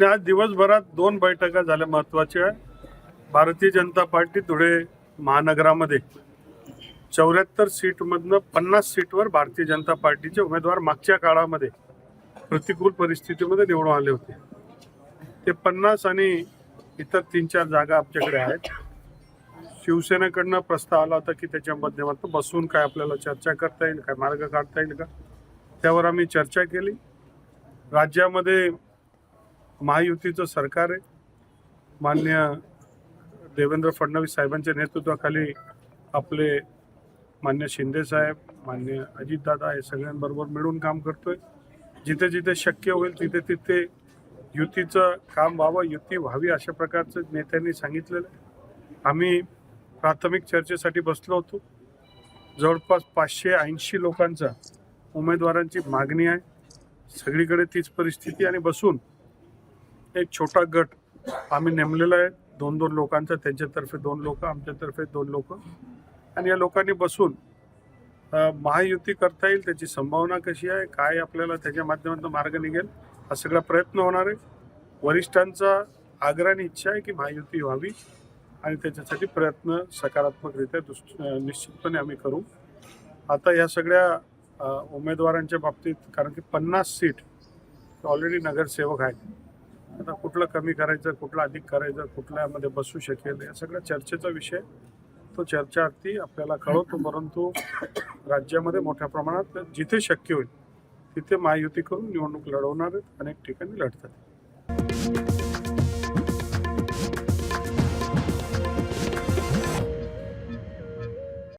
आज दिवसभरात 2 बैठका झाल्या महत्त्वाच्या. भारतीय जनता पार्टी धुळे महानगरामध्ये 74 सीटमधनं 50 सीटवर भारतीय जनता पार्टीचे उमेदवार मागच्या काळामध्ये प्रतिकूल परिस्थितीमध्ये निवडून आले होते. ते 50 आणि इतर 3-4 जागा आमच्याकडे आहेत. शिवसेनेकडनं प्रस्ताव आला होता की त्याच्या माध्यमातून बसून काय आपल्याला चर्चा करता येईल, काय मार्ग काढता येईल का, त्यावर आम्ही चर्चा केली. राज्यामध्ये महायुतीचं सरकार आहे. माननीय देवेंद्र फडणवीस साहेबांच्या नेतृत्वाखाली आपले मान्य शिंदे साहेब, मान्य अजितदादा हे सगळ्यांबरोबर मिळून काम करतोय. जिथे जिथे शक्य होईल तिथे तिथे युतीचं काम व्हावं, युती व्हावी अशा प्रकारचं नेत्यांनी सांगितलेलं आहे. आम्ही प्राथमिक चर्चेसाठी बसलो होतो. जवळपास 580 लोकांचा उमेदवारांची मागणी आहे. सगळीकडे तीच परिस्थिती आणि बसून एक छोटा गट आम्ही नेमलेला आहे 2-2 लोकांचा. त्यांच्यातर्फे 2 लोक, आमच्यातर्फे 2 लोक, आणि या लोकांनी बसून महायुती करता येईल, त्याची संभावना कशी आहे, काय आपल्याला त्याच्या माध्यमातून मार्ग निघेल हा सगळा प्रयत्न होणार आहे. वरिष्ठांचा आग्रह आणि इच्छा आहे की महायुती व्हावी आणि त्याच्यासाठी प्रयत्न सकारात्मकरित्या निश्चितपणे आम्ही करू. आता या सगळ्या उमेदवारांच्या बाबतीत कारण की 50 सीट ऑलरेडी नगरसेवक आहेत. आता कुठलं कमी करायचं, कुठलं अधिक करायचं, कुठल्यामध्ये बसू शकेल, या सगळ्या चर्चेचा विषय. तो चर्चार्थी आपल्याला कळवतो. परंतु राज्यामध्ये मोठ्या प्रमाणात जिथे शक्य होईल तिथे महायुती करून निवडणूक लढवणार आहेत. अनेक ठिकाणी लढतात.